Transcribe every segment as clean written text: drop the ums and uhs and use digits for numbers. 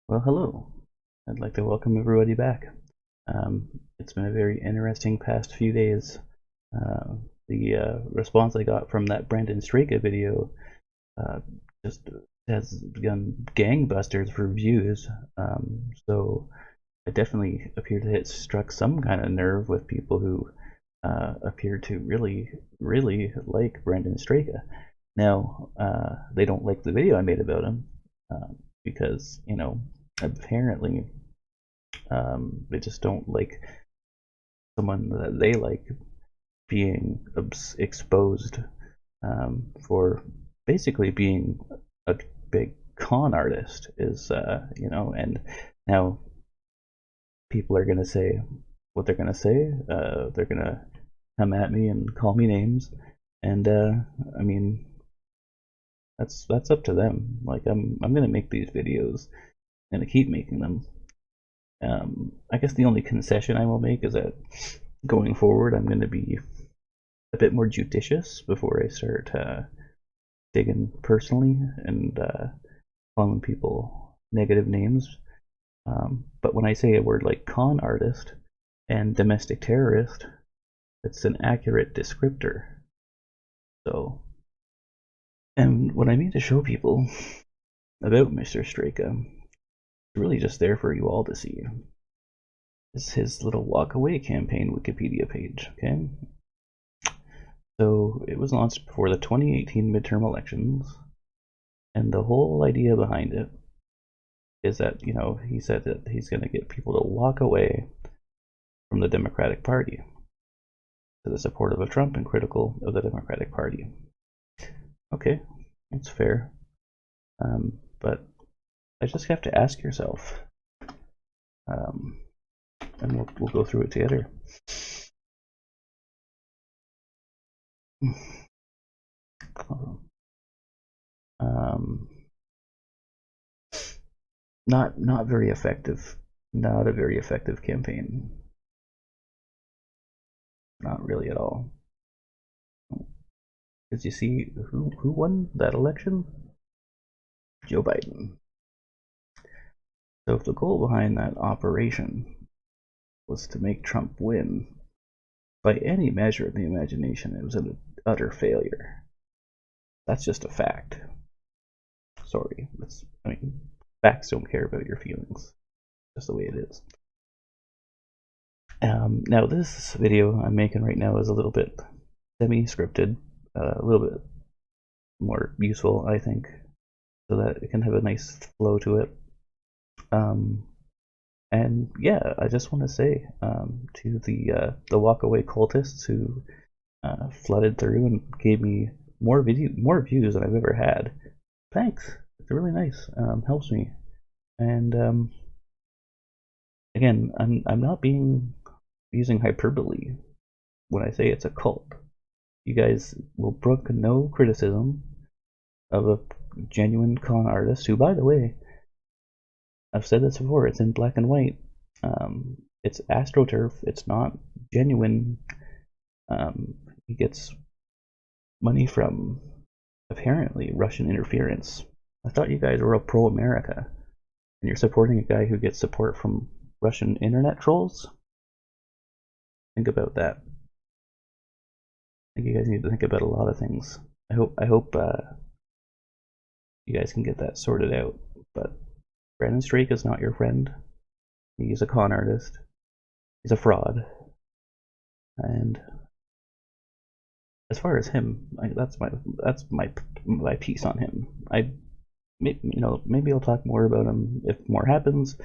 Well, hello. I'd like to welcome everybody back. It's been a very interesting past few days. The response I got from that Brandon Straka video uh, just has begun gangbusters for views. So I definitely appear to have struck some kind of nerve with people who appear to really like Brandon Straka. Now, they don't like the video I made about him because, apparently they just don't like someone that they like being exposed for basically being a big con artist and now people are going to say what they're going to say. They're going to come at me and call me names. And I mean, that's up to them. Like I'm going to make these videos and to keep making them. I guess the only concession I will make is that going forward, I'm going to be a bit more judicious before I start digging personally and calling people negative names. But when I say a word like con artist and domestic terrorist, it's an accurate descriptor. So, and what I mean to show people about Mr. Straka is really just there for you all to see. Is his little walk away campaign Wikipedia page, okay? So it was launched before the 2018 midterm elections, and the whole idea behind it is that, he said that he's going to get people to walk away from the Democratic Party to the support of Trump and critical of the Democratic Party. Okay, that's fair. But I just have to ask yourself, and we'll go through it together. Not very effective. Not a very effective campaign. Not really at all. Because you see, who won that election? Joe Biden. So if the goal behind that operation was to make Trump win, by any measure of the imagination, it was an utter failure. That's just a fact. Sorry. Facts don't care about your feelings. Just the way it is. Now this video I'm making right now is a little bit semi-scripted, a little bit more useful, I think, so that it can have a nice flow to it. And yeah, I just want to say to the walkaway cultists who flooded through and gave me more views than I've ever had. Thanks. It's really nice. Helps me. And again, I'm not using hyperbole when I say it's a cult. You guys will brook no criticism of a genuine con artist who, by the way, I've said this before, it's in black and white. It's AstroTurf. It's not genuine. He gets money from, apparently, Russian interference. I thought you guys were all pro-America, and you're supporting a guy who gets support from Russian internet trolls? Think about that. I think you guys need to think about a lot of things. I hope you guys can get that sorted out. But Brandon Straka is not your friend. He's a con artist. He's a fraud. And as far as him, that's my piece on him. Maybe I'll talk more about him if more happens.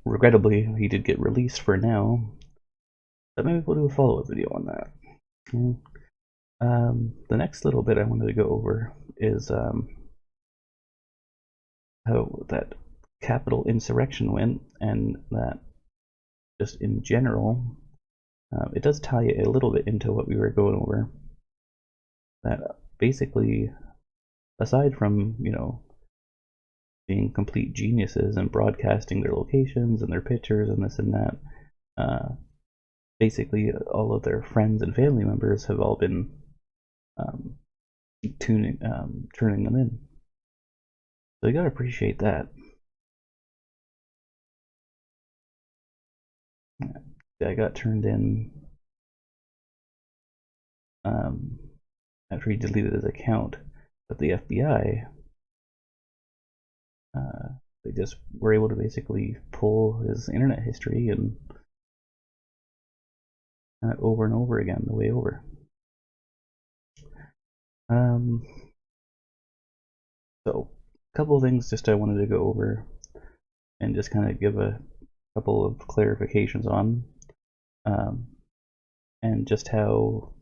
Regrettably, he did get released for now, but maybe we'll do a follow-up video on that. Okay. The next little bit I wanted to go over is how that Capitol insurrection went, and that just in general, it does tie a little bit into what we were going over. That basically, aside from being complete geniuses and broadcasting their locations and their pictures and this and that, basically all of their friends and family members have all been turning them in. So you gotta appreciate that. I got turned in after he deleted his account, but the FBI, they just were able to basically pull his internet history and over and over again the way over. So a couple of things just I wanted to go over and just kind of give a couple of clarifications on, and just how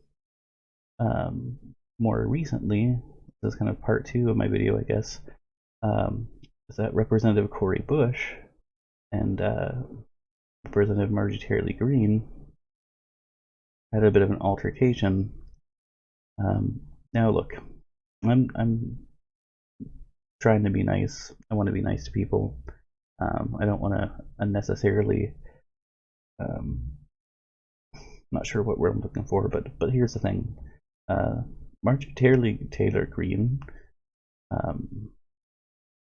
more recently, this is kind of part 2 of my video, I guess, is that Representative Cori Bush and Representative Marjorie Taylor Greene had a bit of an altercation. Now look, I'm trying to be nice. I want to be nice to people. I don't want to unnecessarily, not sure what word I'm looking for, but here's the thing. Marjorie Taylor Greene,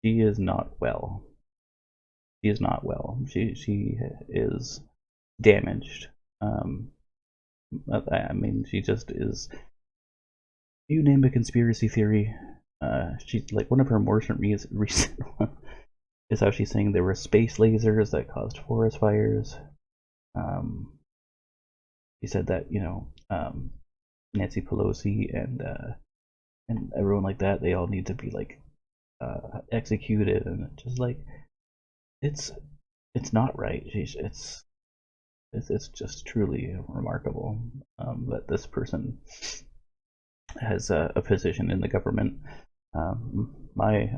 she is not well. She is not well. She is damaged. I mean, she just is. You name a conspiracy theory. She's like one of her more recent ones is how she's saying there were space lasers that caused forest fires. She said that Nancy Pelosi and everyone like that, they all need to be like executed, and just like it's not right. It's just truly remarkable that this person has a position in the government. My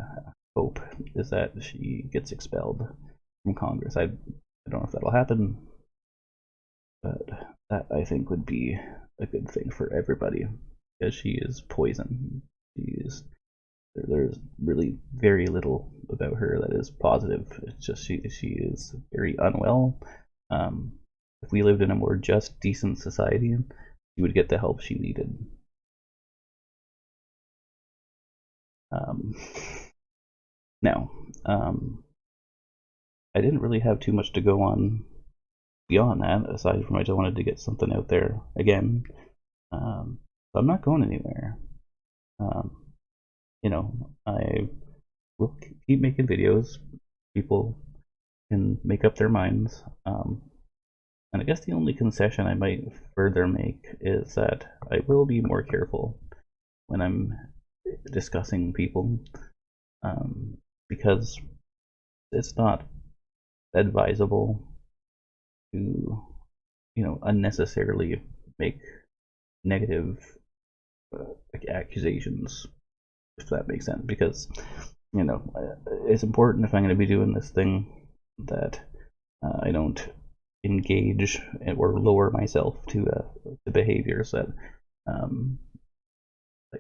hope is that she gets expelled from Congress. I don't know if that'll happen, but that I think would be a good thing for everybody, because she is poison. There's really very little about her that is positive. It's just she is very unwell. If we lived in a more just, decent society, she would get the help she needed. Now, I didn't really have too much to go on beyond that, aside from I just wanted to get something out there again. So I'm not going anywhere. I will keep making videos. People can make up their minds. And I guess the only concession I might further make is that I will be more careful when I'm discussing people, because it's not advisable to unnecessarily make negative accusations, if that makes sense, because it's important, if I'm going to be doing this thing, that I don't engage or lower myself to behaviors that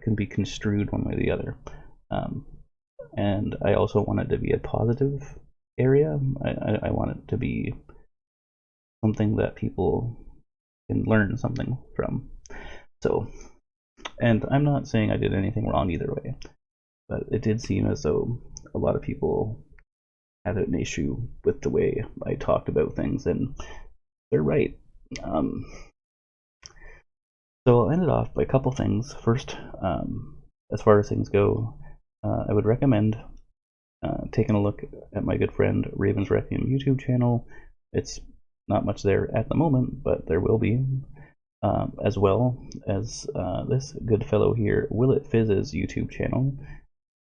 can be construed one way or the other. And I also want it to be a positive area. I want it to be something that people can learn something from. So, and I'm not saying I did anything wrong either way, but it did seem as though a lot of people had an issue with the way I talked about things, and they're right. So I'll end it off by a couple things. First, as far as things go, I would recommend taking a look at my good friend Raven's Requiem YouTube channel. It's not much there at the moment, but there will be, as well as this good fellow here, Will It Fizz's YouTube channel.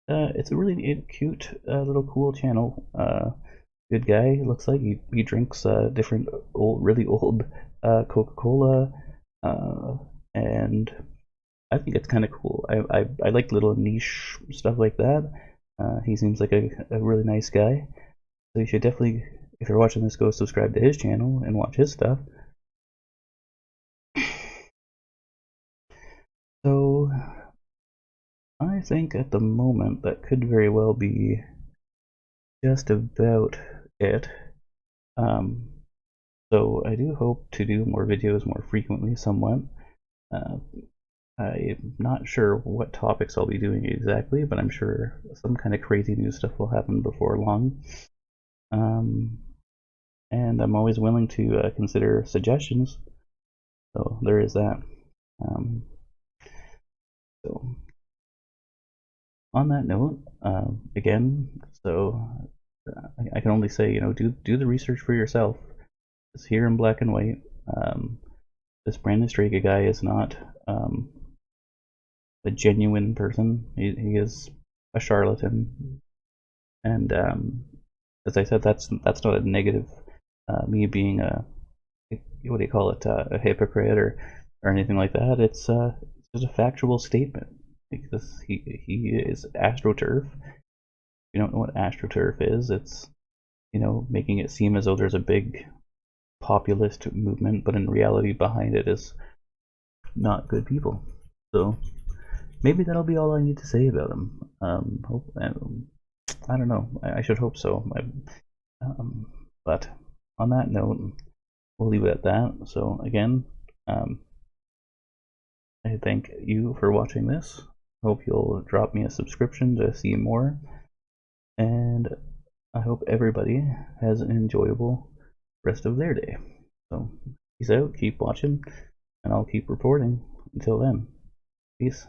It's a really cute, little cool channel. Good guy. Looks like he drinks different really old Coca-Cola, and I think it's kind of cool. I like little niche stuff like that. He seems like a really nice guy. So you should definitely, if you're watching this, go subscribe to his channel and watch his stuff. So I think at the moment that could very well be just about it. So I do hope to do more videos more frequently, somewhat. I'm not sure what topics I'll be doing exactly, but I'm sure some kind of crazy new stuff will happen before long. And I'm always willing to consider suggestions, so there is that. Um, so on that note, again, so I can only say, do the research for yourself. It's here in black and white. This Brandon Strega guy is not a genuine person. He is a charlatan, and as I said, that's not a negative. Me being what do you call it, a hypocrite or anything like that. It's just a factual statement. Because he is AstroTurf. If you don't know what AstroTurf is, it's making it seem as though there's a big populist movement, but in reality behind it is not good people. So maybe that'll be all I need to say about him. I don't know. I should hope so. But on that note, we'll leave it at that. So again, I thank you for watching this. Hope you'll drop me a subscription to see more. And I hope everybody has an enjoyable rest of their day. So peace out, keep watching, and I'll keep reporting. Until then, peace.